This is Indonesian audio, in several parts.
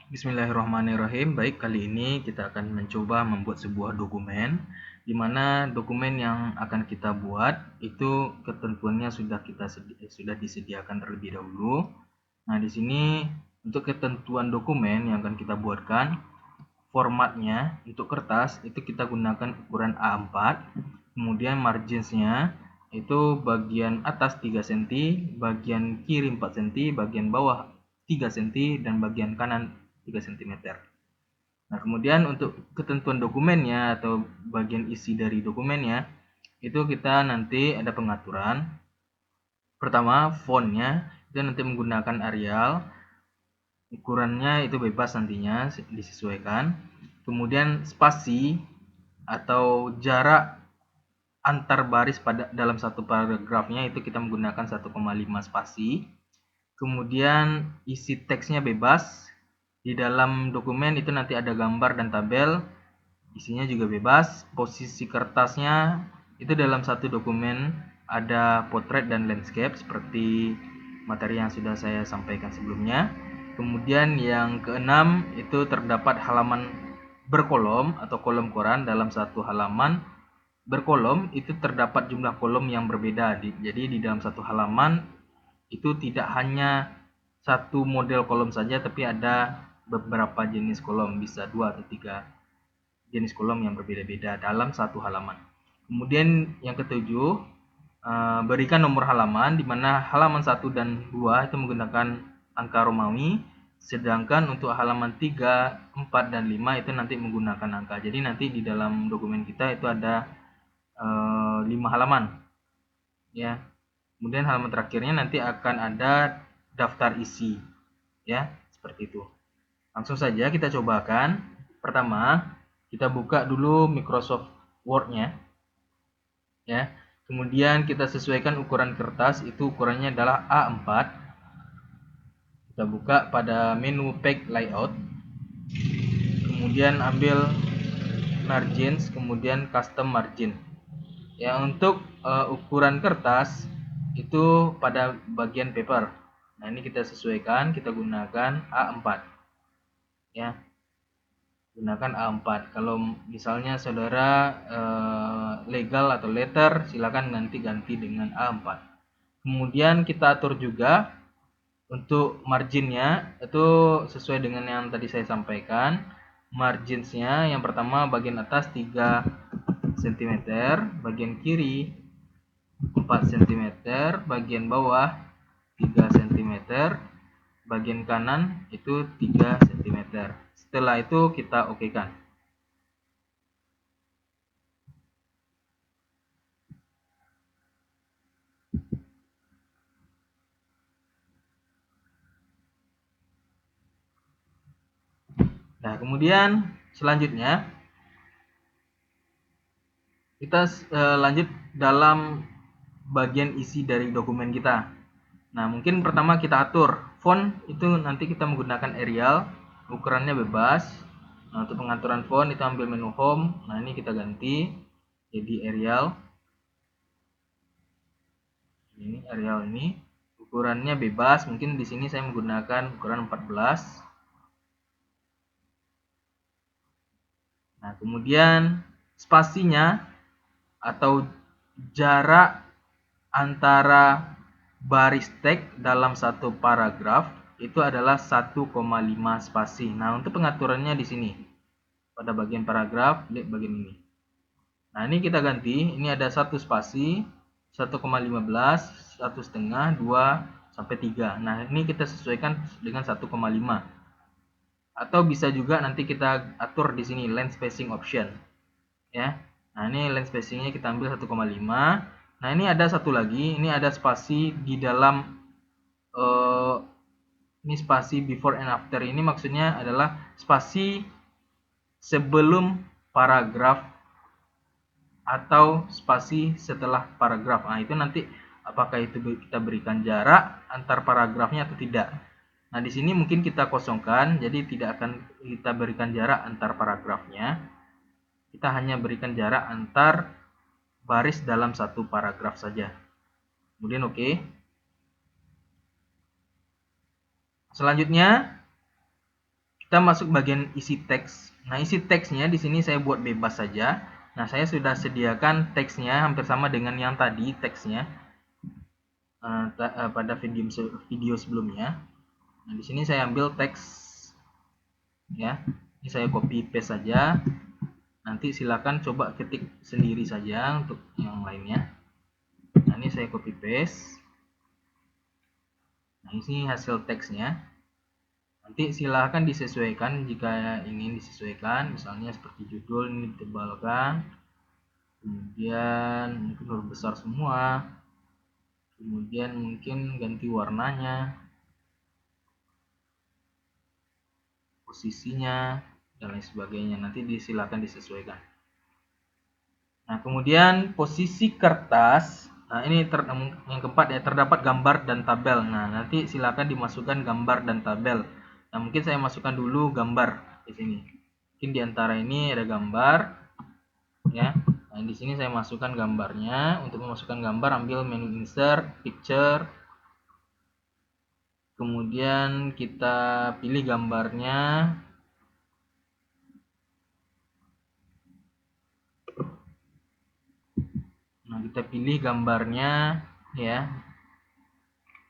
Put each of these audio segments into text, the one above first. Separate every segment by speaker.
Speaker 1: Bismillahirrahmanirrahim. Baik, kali ini kita akan mencoba membuat sebuah dokumen, di mana dokumen yang akan kita buat itu ketentuannya sudah disediakan terlebih dahulu. Nah, di sini untuk ketentuan dokumen yang akan kita buatkan, formatnya untuk kertas itu kita gunakan ukuran A4, kemudian marginsnya itu bagian atas 3 cm, bagian kiri 4 cm, bagian bawah 3 cm, dan bagian kanan 3 cm. Nah, kemudian untuk ketentuan dokumennya atau bagian isi dari dokumennya, itu kita nanti ada pengaturan. Pertama, fontnya itu nanti menggunakan Arial, ukurannya itu bebas nantinya disesuaikan. Kemudian spasi atau jarak antar baris dalam satu paragrafnya itu kita menggunakan 1,5 spasi. Kemudian isi teksnya bebas. Di dalam dokumen itu nanti ada gambar dan tabel, isinya juga bebas. Posisi kertasnya itu dalam satu dokumen ada potret dan landscape seperti materi yang sudah saya sampaikan sebelumnya. Kemudian yang keenam itu terdapat halaman berkolom atau kolom koran. Dalam satu halaman berkolom itu terdapat jumlah kolom yang berbeda. Jadi di dalam satu halaman itu tidak hanya satu model kolom saja, tapi ada beberapa jenis kolom, bisa 2 atau 3 jenis kolom yang berbeda-beda dalam satu halaman. Kemudian yang ketujuh, berikan nomor halaman, di mana halaman 1 dan 2 itu menggunakan angka Romawi, sedangkan untuk halaman 3, 4, dan 5 itu nanti menggunakan angka. Jadi nanti di dalam dokumen kita itu ada 5 halaman, ya. Kemudian halaman terakhirnya nanti akan ada daftar isi, ya, seperti itu. Langsung saja kita cobakan. Pertama, kita buka dulu Microsoft Word-nya, ya. Kemudian kita sesuaikan ukuran kertas, itu ukurannya adalah A4. Kita buka pada menu Pack Layout. Kemudian ambil margins, kemudian custom margin. Ya, untuk ukuran kertas itu pada bagian paper. Nah, ini kita sesuaikan, kita gunakan A4. Ya. Gunakan A4. Kalau misalnya saudara legal atau letter, silakan nanti ganti dengan A4. Kemudian kita atur juga untuk marginnya itu sesuai dengan yang tadi saya sampaikan. Marginsnya yang pertama bagian atas 3 cm, bagian kiri 4 cm, bagian bawah 3 cm, bagian kanan itu 3 cm. Setelah itu kita okekan. Nah, kemudian selanjutnya kita lanjut dalam bagian isi dari dokumen kita. Nah, mungkin pertama kita atur font, itu nanti kita menggunakan Arial, ukurannya bebas. Nah, untuk pengaturan font itu ambil menu home. Nah, ini kita ganti jadi Arial. Ini Arial ini ukurannya bebas, mungkin di sini saya menggunakan ukuran 14. Nah, kemudian spasinya atau jarak antara baris teks dalam satu paragraf itu adalah 1,5 spasi. Nah, untuk pengaturannya di sini pada bagian paragraf, lihat bagian ini. Nah, ini kita ganti, ini ada 1 spasi, 1,15, 1,5, 2 sampai 3. Nah, ini kita sesuaikan dengan 1,5. Atau bisa juga nanti kita atur di sini line spacing option, ya. Nah, ini line spacingnya kita ambil 1,5. Nah, ini ada satu lagi, ini ada spasi di dalam ini spasi before and after. Ini maksudnya adalah spasi sebelum paragraf atau spasi setelah paragraf. Nah, itu nanti apakah itu kita berikan jarak antar paragrafnya atau tidak. Nah, di sini mungkin kita kosongkan, jadi tidak akan kita berikan jarak antar paragrafnya. Kita hanya berikan jarak antar baris dalam satu paragraf saja. Kemudian oke. Selanjutnya Kita masuk bagian isi teks. Nah, isi teksnya di sini saya buat bebas saja. Nah, saya sudah sediakan teksnya hampir sama dengan yang tadi teksnya pada video sebelumnya. Nah, di sini saya ambil teks ya. Ini saya copy paste saja. Nanti silakan coba ketik sendiri saja untuk yang lainnya. Nah, ini saya copy paste. Nah, ini hasil teksnya. Nanti silahkan disesuaikan jika ingin disesuaikan, misalnya seperti judul ini ditebalkan, kemudian mungkin huruf besar semua, kemudian mungkin ganti warnanya, posisinya, dan lain sebagainya. Nanti silahkan disesuaikan. Nah, kemudian posisi kertas. Nah, ini yang keempat ya, terdapat gambar dan tabel. Nah, nanti silakan dimasukkan gambar dan tabel. Nah, mungkin saya masukkan dulu gambar di sini. Mungkin di antara ini ada gambar ya. Nah, di sini saya masukkan gambarnya. Untuk memasukkan gambar ambil menu insert, picture. Kemudian kita pilih gambarnya. Nah, kita pilih gambarnya ya.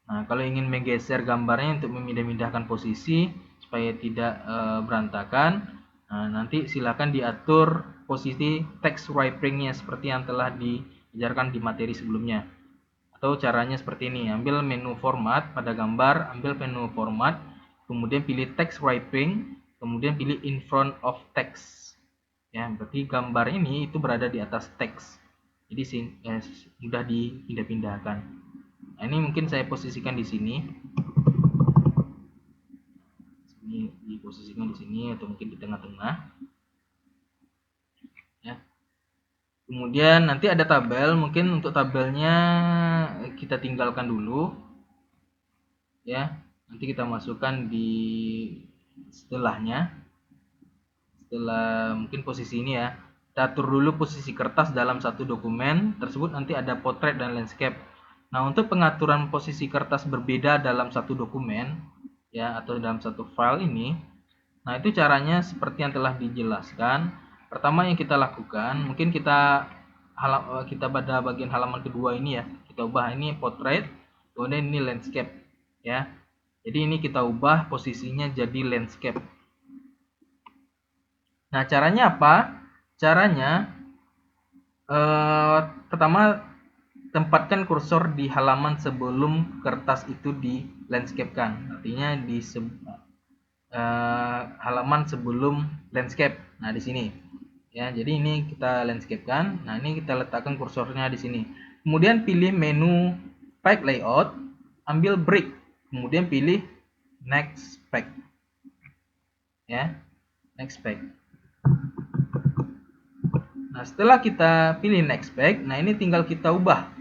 Speaker 1: Nah, kalau ingin menggeser gambarnya untuk memindah-mindahkan posisi supaya tidak berantakan, nah, nanti silakan diatur posisi text wrapping-nya seperti yang telah diajarkan di materi sebelumnya. Atau caranya seperti ini, ambil menu format pada gambar, ambil menu format, kemudian pilih text wrapping, kemudian pilih in front of text. Ya, berarti gambar ini itu berada di atas teks. Jadi mudah dipindah-pindahkan. Nah, ini mungkin saya posisikan di sini. Ini diposisikan di sini atau mungkin di tengah-tengah. Ya. Kemudian nanti ada tabel, mungkin untuk tabelnya kita tinggalkan dulu. Ya. Nanti kita masukkan di setelahnya. Setelah mungkin posisi ini ya. Kita atur dulu posisi kertas dalam satu dokumen tersebut, nanti ada potret dan landscape. Nah, untuk pengaturan posisi kertas berbeda dalam satu dokumen ya atau dalam satu file ini, nah itu caranya seperti yang telah dijelaskan. Pertama yang kita lakukan, mungkin kita pada bagian halaman kedua ini ya, kita ubah ini potret, kemudian ini landscape ya. Jadi ini kita ubah posisinya jadi landscape. Nah, caranya apa? Caranya pertama tempatkan kursor di halaman sebelum kertas itu di landscape-kan. Artinya di halaman sebelum landscape. Nah, di sini. Ya, jadi ini kita landscape-kan. Nah, ini kita letakkan kursornya di sini. Kemudian pilih menu page layout, ambil break, kemudian pilih next page. Ya, next page. Nah, setelah kita pilih next page, nah ini tinggal kita ubah.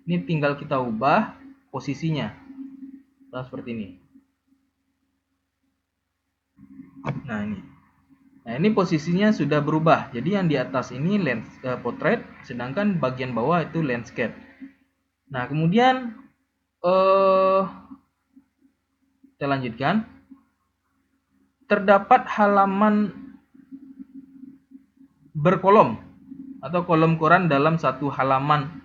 Speaker 1: Ini tinggal kita ubah posisinya. Nah, seperti ini. Nah, ini. Nah, ini posisinya sudah berubah. Jadi yang di atas ini portrait, sedangkan bagian bawah itu landscape. Nah, kemudian kita lanjutkan. Terdapat halaman berkolom atau kolom koran dalam satu halaman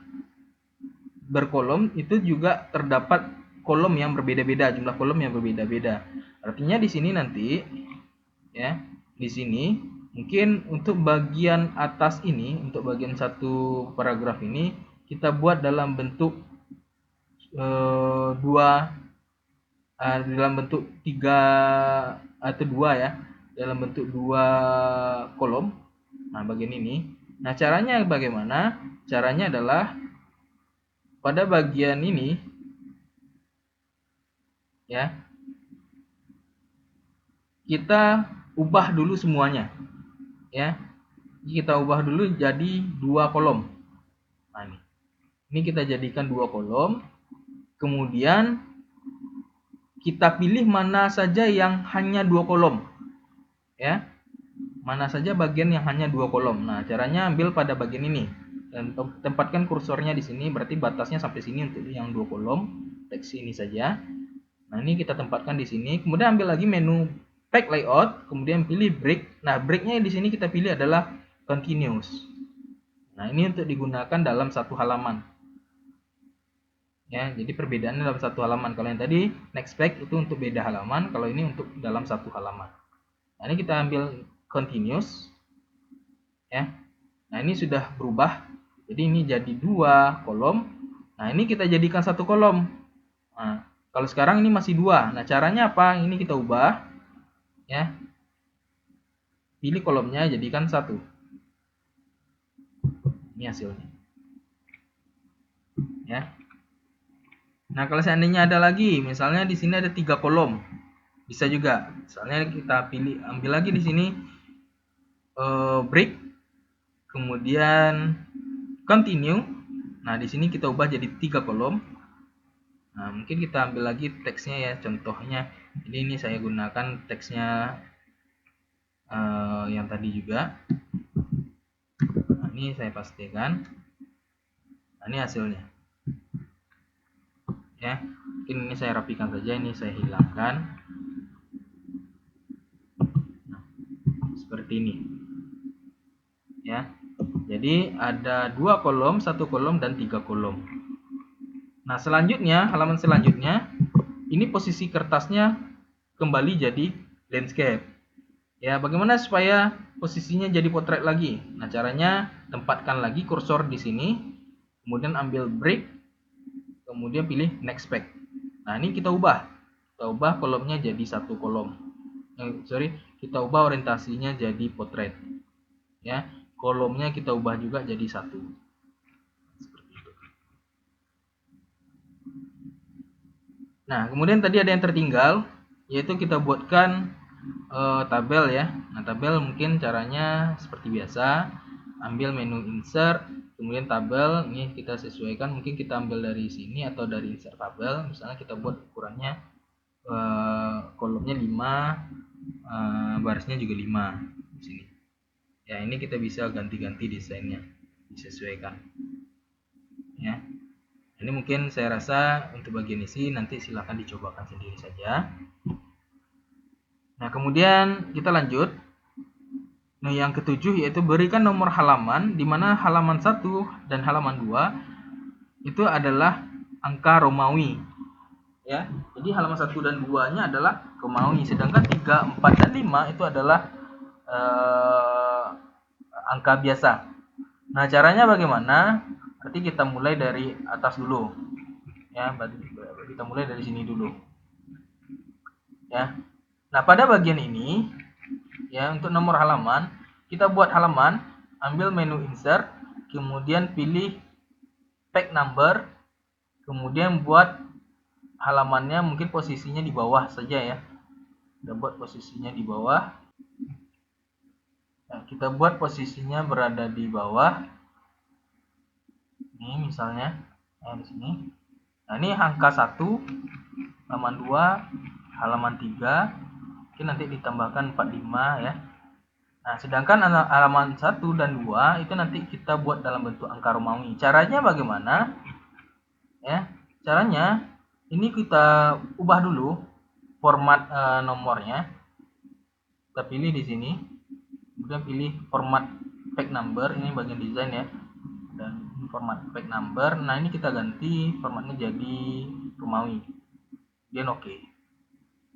Speaker 1: berkolom, itu juga terdapat kolom yang berbeda-beda, jumlah kolom yang berbeda-beda. Artinya di sini nanti ya, di sini mungkin untuk bagian atas ini, untuk bagian satu paragraf ini kita buat dalam bentuk dalam bentuk 3 atau 2 ya, dalam bentuk 2 kolom. Nah, bagian ini. Nah, caranya bagaimana? Caranya adalah pada bagian ini ya, kita ubah dulu semuanya. Ya. Kita ubah dulu jadi 2 kolom. Nah, ini kita jadikan 2 kolom. Kemudian kita pilih mana saja yang hanya 2 kolom. Ya. Mana saja bagian yang hanya 2 kolom. Nah, caranya ambil pada bagian ini dan tempatkan kursornya di sini, berarti batasnya sampai sini untuk yang 2 kolom. Teks ini saja. Nah, ini kita tempatkan di sini. Kemudian ambil lagi menu pack layout, kemudian pilih break. Nah, breaknya di sini kita pilih adalah continuous. Nah, ini untuk digunakan dalam satu halaman. Ya, jadi perbedaannya dalam satu halaman. Kalau yang tadi next pack itu untuk beda halaman, kalau ini untuk dalam satu halaman. Nah, ini kita ambil continuous. Ya. Nah, ini sudah berubah. Jadi ini jadi 2 kolom. Nah, ini kita jadikan satu kolom. Nah, kalau sekarang ini masih 2. Nah, caranya apa? Ini kita ubah. Ya. Pilih kolomnya jadikan 1. Ini hasilnya. Ya. Nah, kalau seandainya ada lagi, misalnya di sini ada 3 kolom. Bisa juga. Misalnya kita pilih ambil lagi di sini break, kemudian continue. Nah, di sini kita ubah jadi 3 kolom. Nah, mungkin kita ambil lagi teksnya ya, contohnya. Jadi ini saya gunakan teksnya yang tadi juga. Nah, ini saya pastikan. Nah, ini hasilnya. Ya, mungkin ini saya rapikan saja, ini saya hilangkan. Nah, seperti ini. Ya. Jadi ada 2 kolom, 1 kolom dan 3 kolom. Nah, selanjutnya, halaman selanjutnya, ini posisi kertasnya kembali jadi landscape. Ya, bagaimana supaya posisinya jadi potret lagi? Nah, caranya tempatkan lagi kursor di sini, kemudian ambil break, kemudian pilih next pack. Nah, ini kita ubah. Kita ubah kolomnya jadi satu kolom. Kita ubah orientasinya jadi potret. Ya, kolomnya kita ubah juga jadi 1. Nah, kemudian tadi ada yang tertinggal, yaitu kita buatkan tabel ya. Nah, tabel mungkin caranya seperti biasa, ambil menu insert, kemudian tabel, ini kita sesuaikan, mungkin kita ambil dari sini atau dari insert tabel. Misalnya kita buat ukurannya kolomnya 5, barisnya juga 5 di sini. Ya, ini kita bisa ganti-ganti desainnya, disesuaikan. Ya. Ini mungkin saya rasa untuk bagian isi nanti silahkan dicobakan sendiri saja. Nah, kemudian kita lanjut. Nah, yang ketujuh yaitu berikan nomor halaman, di mana halaman 1 dan halaman 2 itu adalah angka Romawi. Ya, jadi halaman 1 dan 2-nya adalah Romawi, sedangkan 3, 4 dan 5 itu adalah angka biasa. Nah, caranya bagaimana? Berarti kita mulai dari atas dulu. Ya, kita mulai dari sini dulu. Ya. Nah, pada bagian ini ya, untuk nomor halaman, kita buat halaman, ambil menu insert, kemudian pilih pack number, kemudian buat halamannya mungkin posisinya di bawah saja ya. Kita buat posisinya di bawah. Nah, kita buat posisinya berada di bawah. Ini misalnya, di sini. Nah, ini angka 1, halaman 2, halaman 3, mungkin nanti ditambahkan 45 ya. Nah, sedangkan halaman 1 dan 2 itu nanti kita buat dalam bentuk angka Romawi. Caranya bagaimana? Ya, caranya ini kita ubah dulu format nomornya. Kita pilih di sini. Kemudian pilih format pack number, ini bagian desain ya. Dan format pack number. Nah, ini kita ganti formatnya jadi Romawi. Kemudian oke.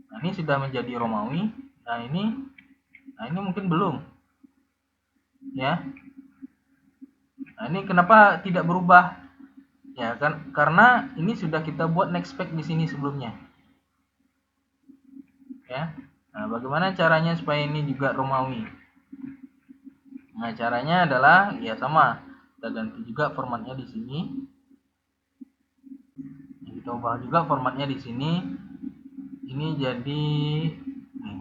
Speaker 1: Nah, ini sudah menjadi Romawi. Nah, ini mungkin belum. Ya. Nah, ini kenapa tidak berubah? Ya kan, karena ini sudah kita buat next pack di sini sebelumnya. Ya. Nah, bagaimana caranya supaya ini juga Romawi? Nah, caranya adalah ya sama. Kita ganti juga formatnya di sini. Kita ubah juga formatnya di sini. Ini jadi nih.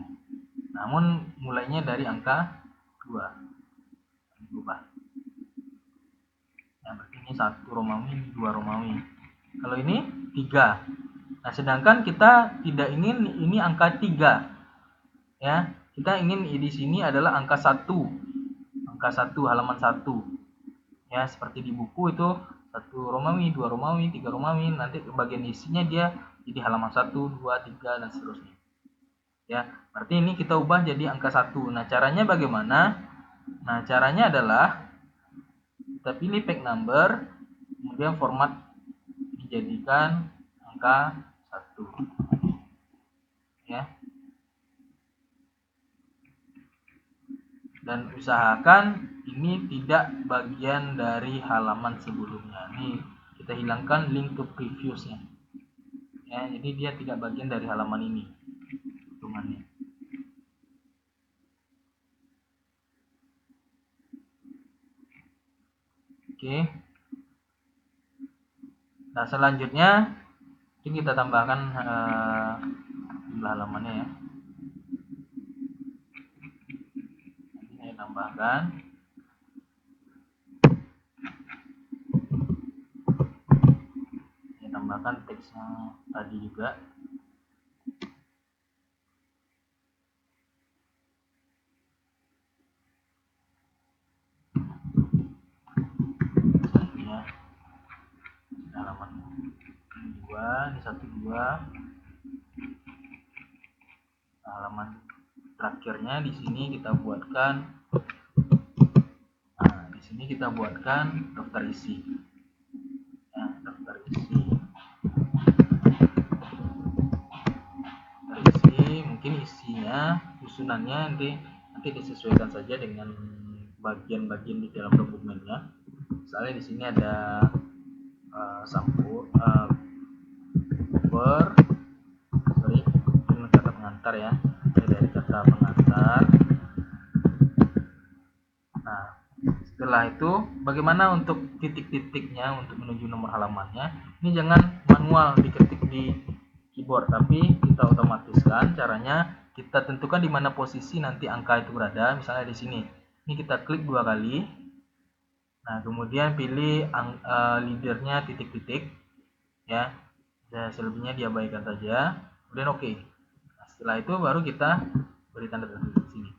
Speaker 1: Namun mulainya dari angka 2. Berubah. Nah, berarti ini 1 Romawi, 2 Romawi. Kalau ini 3. Nah, sedangkan kita tidak ingin ini angka 3. Ya, kita ingin di sini adalah angka 1. Angka 1 halaman 1. Ya, seperti di buku itu 1 Romawi, 2 Romawi, 3 Romawi, nanti bagian isinya dia jadi halaman 1, 2, 3 dan seterusnya. Ya, berarti ini kita ubah jadi angka 1. Nah, caranya bagaimana? Nah, caranya adalah kita pilih page number, kemudian format dijadikan angka 1. Ya. Dan usahakan ini tidak bagian dari halaman sebelumnya. Ini kita hilangkan link ke previousnya. Ya, jadi dia tidak bagian dari halaman ini hitungannya. Oke. Nah, selanjutnya ini kita tambahkan jumlah halamannya ya. Ini saya tambahkan. Saya tambahkan teksnya tadi juga. Misalnya halaman 2, ini 1, 2. Halaman terakhirnya di sini kita buatkan, nah di sini kita buatkan daftar isi ya, daftar isi mungkin isinya susunannya nanti disesuaikan saja dengan bagian-bagian di dalam dokumennya. Misalnya di sini ada ini kata pengantar ya, dari kata pengantar. Nah, setelah itu bagaimana untuk titik-titiknya untuk menuju nomor halamannya? Ini jangan manual diketik di keyboard, tapi kita otomatiskan. Caranya kita tentukan di mana posisi nanti angka itu berada. Misalnya di sini. Ini kita klik 2 kali. Nah, kemudian pilih leadernya titik-titik ya. Dan selebihnya diabaikan saja. Kemudian oke. Nah, setelah itu baru kita beri tanda tanda di sini.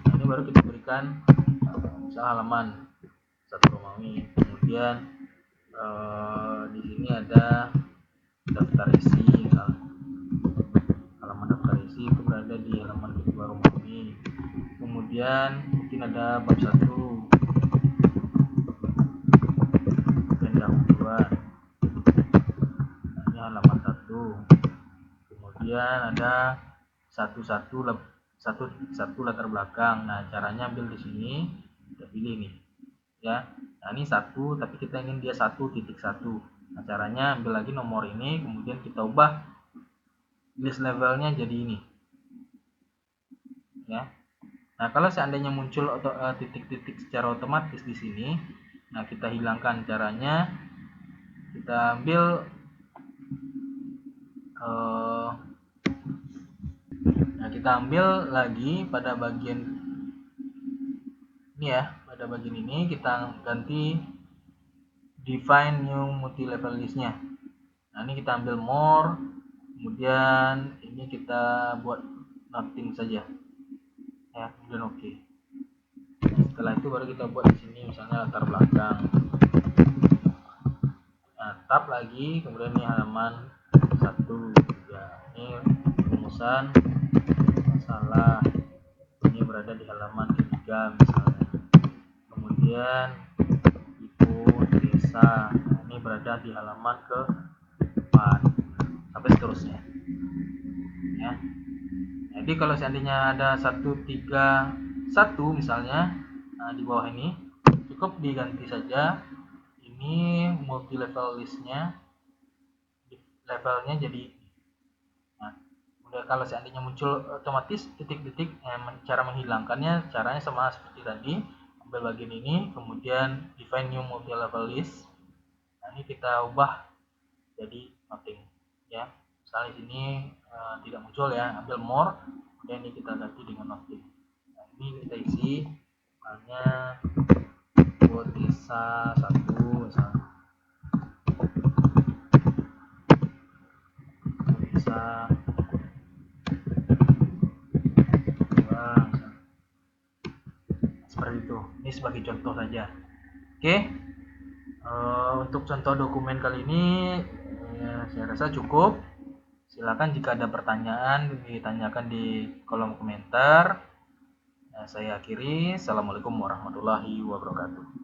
Speaker 1: Nah, ini baru kita berikan misal halaman 1 Romawi. Kemudian di sini ada daftar isi, misalnya halaman daftar isi itu berada di halaman kedua Romawi. Kemudian mungkin ada bab 1, kemudian dahuluan, ini halaman 1. Kemudian ada satu latar belakang. Nah, caranya ambil di sini, kita pilih nih ya. Nah, ini 1 tapi kita ingin dia 1.1. Nah, caranya ambil lagi nomor ini, kemudian kita ubah list levelnya jadi ini ya. Nah, kalau seandainya muncul titik-titik secara otomatis di sini, nah kita hilangkan. Caranya kita ambil nah kita ambil lagi pada bagian ini ya, pada bagian ini kita ganti define new multi level listnya. Nah, ini kita ambil more, kemudian ini kita buat nothing saja ya, kemudian oke. Nah, setelah itu baru kita buat di sini misalnya latar belakang. Nah, tab lagi, kemudian ini halaman 1 ya, ini rumusan masalah, ini berada di halaman ketiga misalnya. Kemudian ikut desa, nah, ini berada di halaman ke-4 sampai seterusnya ya. Jadi kalau seandainya ada 131 misalnya, nah di bawah ini cukup diganti saja ini multi level listnya, levelnya jadi. Nah, kemudian kalau seandainya muncul otomatis titik-titik, cara menghilangkannya caranya sama seperti tadi. Ambil bagian ini, kemudian define new multi level list. Nah, ini kita ubah jadi nothing ya. Misalnya di sini tidak muncul ya, ambil more, kemudian ini kita ganti dengan nothing. Nah, ini kita isi misalnya buat desa 1 misalnya, desa 2 misalnya. Seperti itu. Ini sebagai contoh saja. Oke. Untuk contoh dokumen kali ini saya rasa cukup. Silakan jika ada pertanyaan ditanyakan di kolom komentar. Nah, saya akhiri. Assalamualaikum warahmatullahi wabarakatuh.